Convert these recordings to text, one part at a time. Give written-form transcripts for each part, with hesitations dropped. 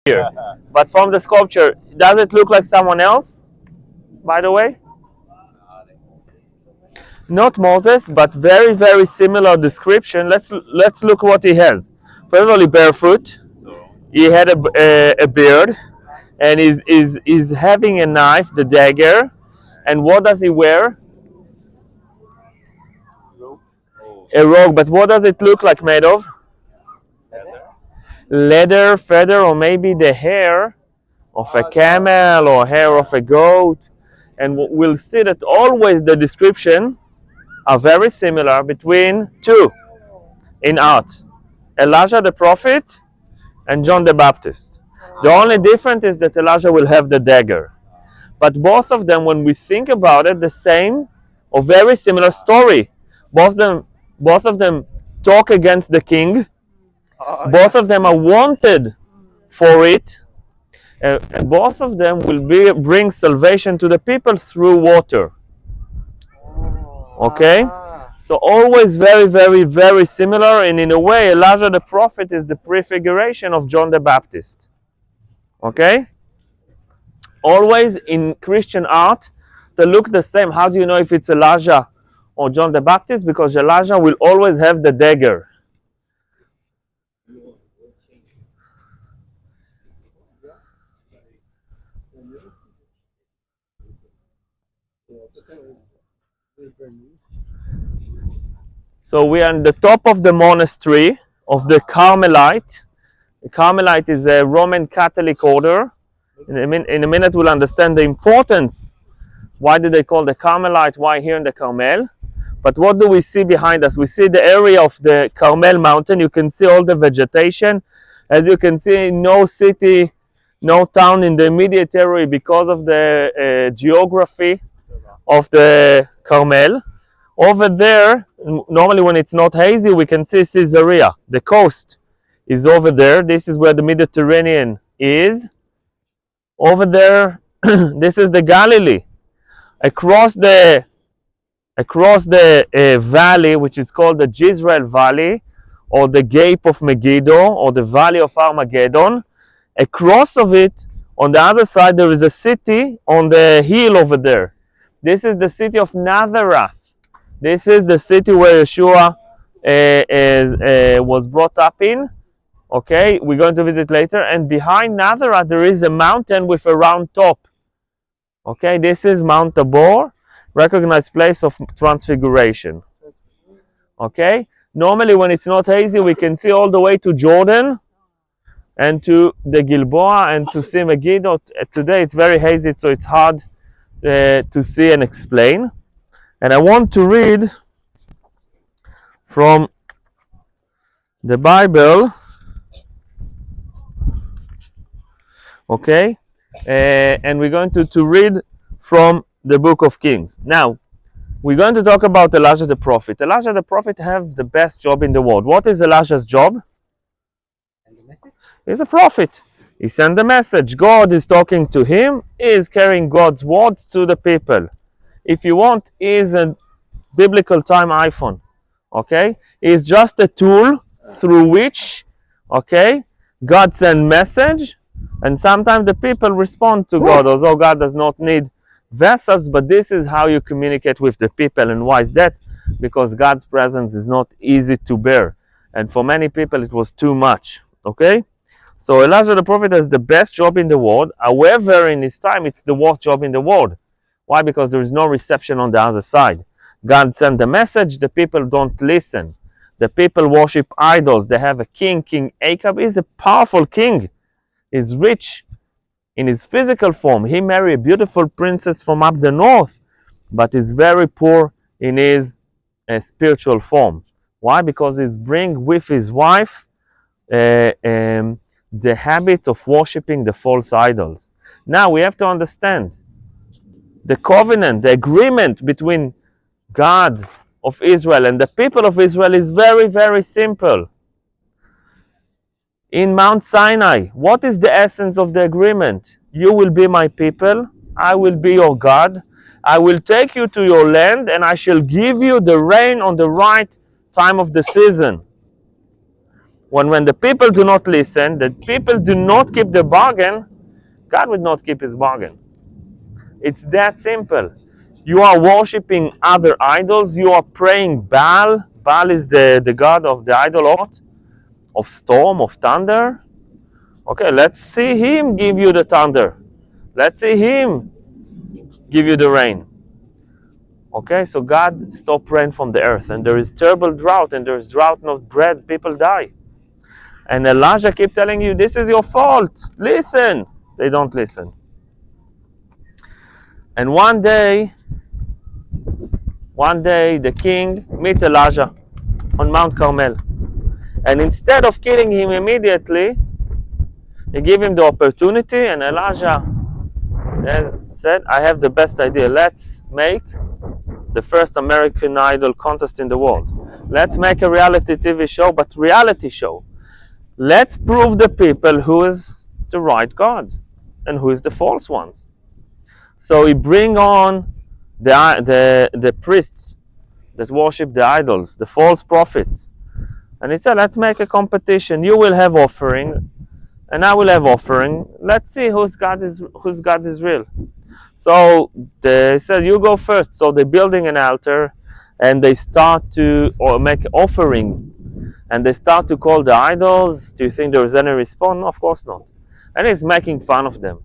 here. But from the sculpture, does it look like someone else, by the way? Not Moses, but very, very similar description. Let's look what he has. First of all, he barefoot. He had a beard, and is having a knife, the dagger. And what does he wear? A robe. But what does it look like made of? Leather, feather, or maybe the hair of a camel or hair of a goat. And we'll see that always the description are very similar between two in art. Elijah the prophet and John the Baptist. The only difference is that Elijah will have the dagger. But both of them, when we think about it, the same or very similar story. Both of them talk against the king. Both of them are wanted for it. And both of them will bring salvation to the people through water. Okay? So always very, very, very similar, and in a way, Elijah the prophet is the prefiguration of John the Baptist. Okay? Always in Christian art, they look the same. How do you know if it's Elijah or John the Baptist? Because Elijah will always have the dagger. So we are on the top of the monastery of the Carmelite. The Carmelite is a Roman Catholic order. In a minute we'll understand the importance. Why did they call the Carmelite? Why here in the Carmel? But what do we see behind us? We see the area of the Carmel mountain. You can see all the vegetation. As you can see, no city, no town in the immediate area because of the geography of the Carmel. Over there, normally when it's not hazy, we can see Caesarea. The coast is over there. This is where the Mediterranean is. Over there, this is the Galilee. Across the valley, which is called the Jezreel Valley, or the Gate of Megiddo, or the Valley of Armageddon, across of it, on the other side, there is a city on the hill over there. This is the city of Nazareth. This is the city where Yeshua was brought up in. Okay, we're going to visit later. And behind Nazareth, there is a mountain with a round top. Okay, this is Mount Tabor, recognized place of transfiguration. Okay, normally when it's not hazy, we can see all the way to Jordan and to the Gilboa and to see Megiddo. Today it's very hazy, so it's hard to see and explain. And I want to read from the Bible, okay? And we're going to read from the book of Kings. Now, we're going to talk about Elijah the prophet. Elijah the prophet have the best job in the world. What is Elijah's job? He's a prophet. He sent the message. God is talking to him. He is carrying God's word to the people. If you want, he is a biblical time iPhone. Okay? He is just a tool through which, okay, God sends message, and sometimes the people respond to God, although God does not need vessels, but this is how you communicate with the people. And why is that? Because God's presence is not easy to bear. And for many people, it was too much. Okay? So Elijah the prophet has the best job in the world. However, in his time, it's the worst job in the world. Why? Because there is no reception on the other side. God sent the message, the people don't listen. The people worship idols. They have a king, King Ahab. He's a powerful king. He's rich in his physical form. He married a beautiful princess from up the north, but is very poor in his spiritual form. Why? Because he's bringing with his wife the habits of worshiping the false idols. Now we have to understand the covenant, the agreement between God of Israel and the people of Israel is very, very simple. In Mount Sinai, what is the essence of the agreement? You will be my people, I will be your God, I will take you to your land, and I shall give you the rain on the right time of the season. When the people do not listen, the people do not keep the bargain, God will not keep his bargain. It's that simple. You are worshiping other idols. You are praying Baal. Baal is the god of the idol of storm, of thunder. Okay, let's see him give you the thunder. Let's see him give you the rain. Okay, so God stopped rain from the earth, and there is terrible drought, and there is drought, not bread, people die. And Elijah keep telling you, this is your fault. Listen. They don't listen. And one day, the king meet Elijah on Mount Carmel. And instead of killing him immediately, he gave him the opportunity, and Elijah said, I have the best idea. Let's make the first American Idol contest in the world. Let's make a reality TV show, but reality show. Let's prove the people who is the right God and who is the false ones. So he bring on the priests that worship the idols, the false prophets. And he said, let's make a competition. You will have offering, and I will have offering. Let's see whose God is real. So they said, you go first. So they're building an altar, and they start to make offering, and they start to call the idols. Do you think there is any response? No, of course not. And he's making fun of them.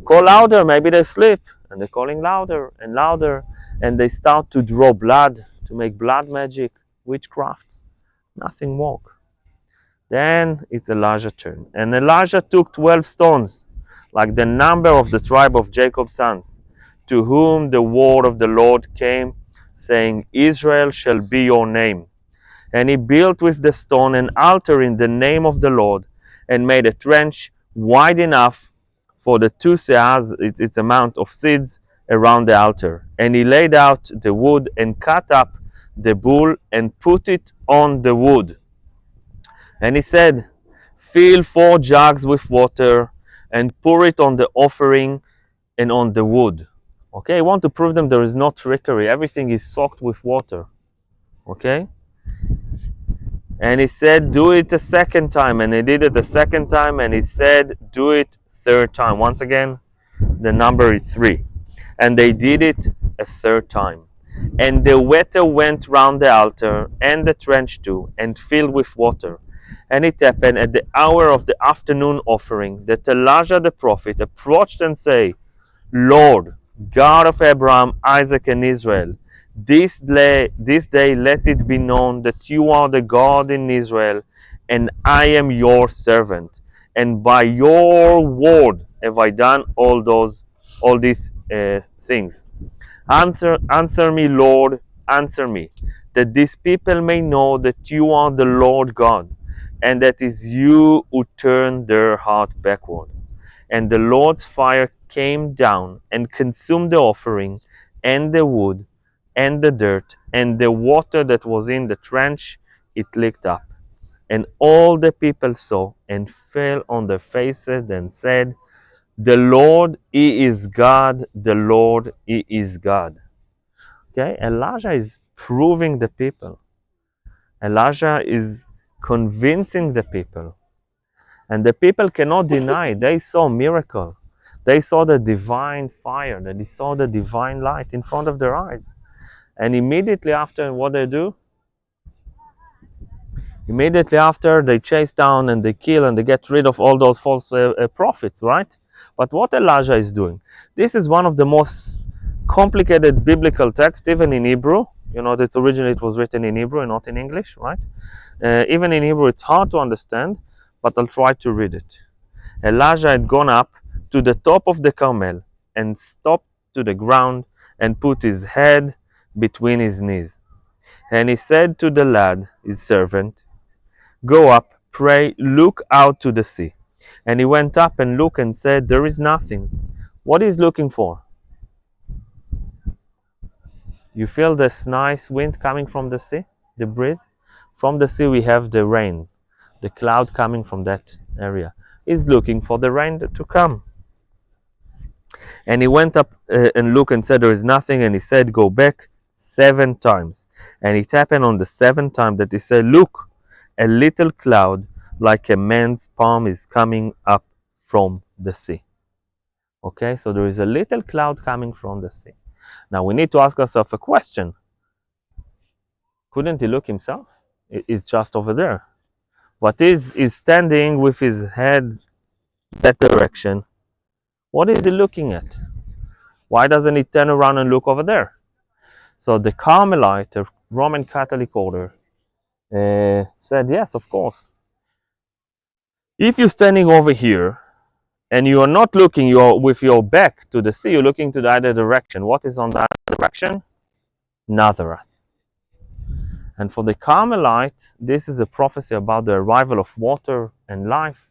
Call louder, maybe they sleep. And they're calling louder and louder, and they start to draw blood, to make blood magic, witchcrafts. Nothing works. Then it's Elijah's turn. And Elijah took 12 stones, like the number of the tribe of Jacob's sons, to whom the word of the Lord came, saying, Israel shall be your name. And he built with the stone an altar in the name of the Lord, and made a trench wide enough for the 2 seahs, its amount of seeds, around the altar. And he laid out the wood and cut up the bull and put it on the wood. And he said, fill 4 jugs with water and pour it on the offering and on the wood. Okay, I want to prove them there is no trickery. Everything is soaked with water. Okay? And he said, do it a second time. And he did it a second time. And he said, do it third time. Once again, the number is 3. And they did it a third time. And the water went round the altar and the trench too, and filled with water. And it happened at the hour of the afternoon offering that Elijah the prophet approached and said, Lord, God of Abraham, Isaac, and Israel, this day let it be known that you are the God in Israel, and I am your servant. And by your word have I done all these things. Answer me, Lord, answer me, that these people may know that you are the Lord God, and that it is you who turn their heart backward. And the Lord's fire came down and consumed the offering, and the wood, and the dirt, and the water that was in the trench, it licked up. And all the people saw and fell on their faces and said, the Lord, He is God, the Lord, He is God. Okay, Elijah is proving the people. Elijah is convincing the people. And the people cannot deny. They saw miracle. They saw the divine fire. They saw the divine light in front of their eyes. And immediately after, what they do? Immediately after, they chase down and they kill and they get rid of all those false prophets, right? But what Elijah is doing, this is one of the most complicated biblical texts, even in Hebrew. You know that originally it was written in Hebrew and not in English, right? Even in Hebrew, it's hard to understand, but I'll try to read it. Elijah had gone up to the top of the Carmel and stopped to the ground and put his head between his knees. And he said to the lad, his servant, go up, pray, look out to the sea. And he went up and looked and said, there is nothing. What is looking for? You feel this nice wind coming from the sea? The breeze? From the sea we have the rain, the cloud coming from that area. He's looking for the rain to come. And he went up and looked and said, there is nothing. And he said, go back 7 times. And it happened on the 7th time that he said, look, a little cloud like a man's palm is coming up from the sea. Okay, so there is a little cloud coming from the sea. Now we need to ask ourselves a question. Couldn't he look himself? It's just over there. But is standing with his head that direction? What is he looking at? Why doesn't he turn around and look over there? So the Carmelite, the Roman Catholic order, said, yes, of course. If you're standing over here and you are not looking, you're with your back to the sea, you're looking to the other direction. What is on that direction? Nazareth. And for the Carmelite, this is a prophecy about the arrival of water and life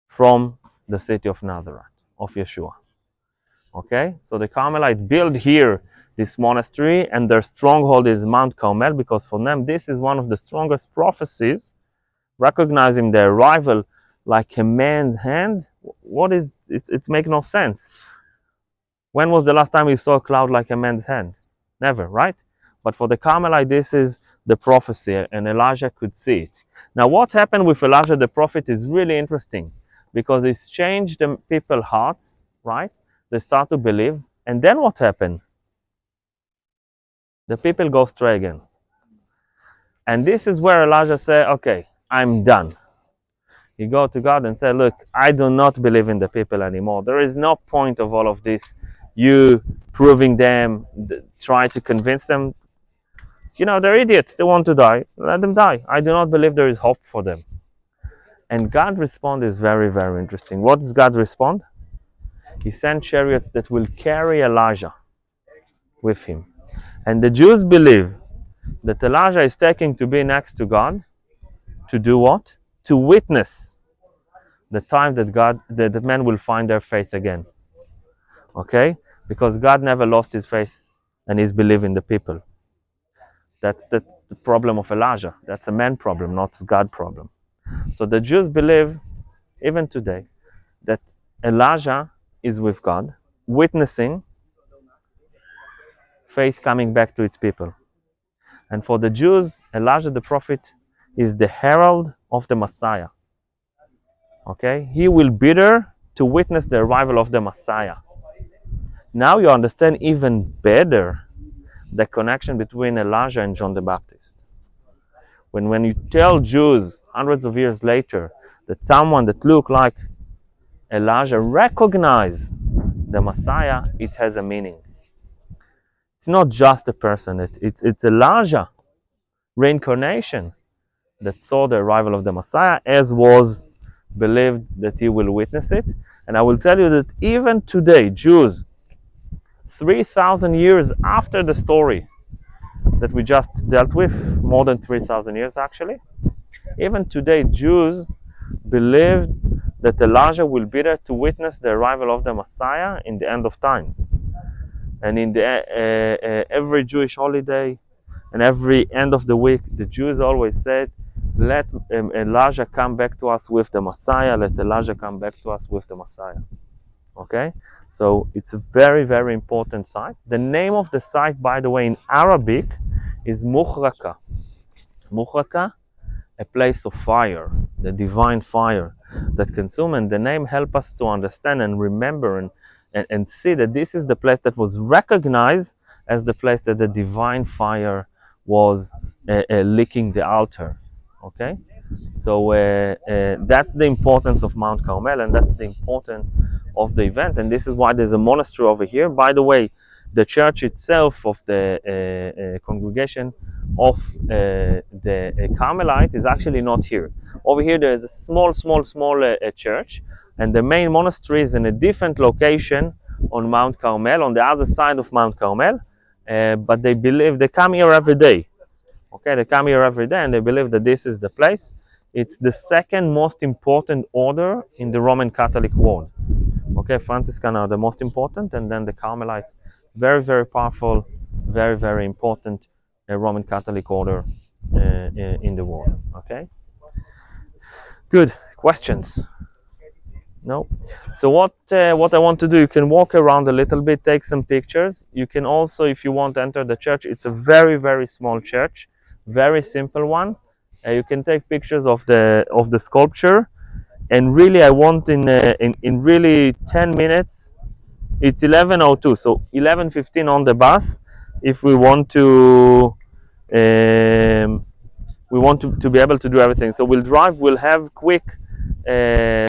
from the city of Nazareth, of Yeshua. Okay, so the Carmelite build here this monastery, and their stronghold is Mount Carmel, because for them this is one of the strongest prophecies, recognizing the arrival like a man's hand. What is it's make no sense. When was the last time you saw a cloud like a man's hand? Never, right? But for the Carmelite, this is the prophecy, and Elijah could see it. Now, what happened with Elijah the prophet is really interesting, because it's changed the people's hearts, right? They start to believe, and then what happened? The people go astray again. And this is where Elijah said, okay, I'm done. He go to God and said, look, I do not believe in the people anymore. There is no point of all of this. You proving them, try to convince them. You know, they're idiots. They want to die. Let them die. I do not believe there is hope for them. And God respond is very, very interesting. What does God respond? He sent chariots that will carry Elijah with him. And the Jews believe that Elijah is taking to be next to God to do what? To witness the time that the men will find their faith again. Okay? Because God never lost his faith and his belief in the people. That's the problem of Elijah. That's a man problem, not a God problem. So the Jews believe, even today, that Elijah is with God, witnessing faith coming back to its people. And for the Jews, Elijah the prophet is the herald of the Messiah. Okay? He will be there to witness the arrival of the Messiah. Now you understand even better the connection between Elijah and John the Baptist. When you tell Jews hundreds of years later that someone that looked like Elijah recognized the Messiah, it has a meaning. It's not just a person, it's Elijah, reincarnation, that saw the arrival of the Messiah, as was believed that he will witness it. And I will tell you that even today, Jews, 3,000 years after the story that we just dealt with, more than 3,000 years actually, even today, Jews believed that Elijah will be there to witness the arrival of the Messiah in the end of times. And in the every Jewish holiday and every end of the week, the Jews always said, let Elijah come back to us with the Messiah. Let Elijah come back to us with the Messiah. Okay? So it's a very, very important site. The name of the site, by the way, in Arabic is Mukhraka. Mukhraka, a place of fire, the divine fire that consumes. And the name helps us to understand and remember and see that this is the place that was recognized as the place that the divine fire was licking the altar. Okay? So that's the importance of Mount Carmel, and that's the importance of the event. And this is why there's a monastery over here. By the way, the church itself of the congregation of the Carmelite is actually not here. Over here there is a small church, and the main monastery is in a different location on Mount Carmel, on the other side of Mount Carmel. But they believe, they come here every day. Okay, they come here every day and they believe that this is the place. It's the second most important order in the Roman Catholic world. Okay, Franciscan are the most important, and then the Carmelite, very, very powerful, very, very important Roman Catholic order in the world. Okay, good. Questions? No? So what I want to do, you can walk around a little bit, take some pictures. You can also, if you want to enter the church, it's a very, very small church, very simple one. You can take pictures of the sculpture, and really I want in really 10 minutes. It's 11:02, so 11:15 on the bus. If we want to to be able to do everything, so we'll drive. We'll have quick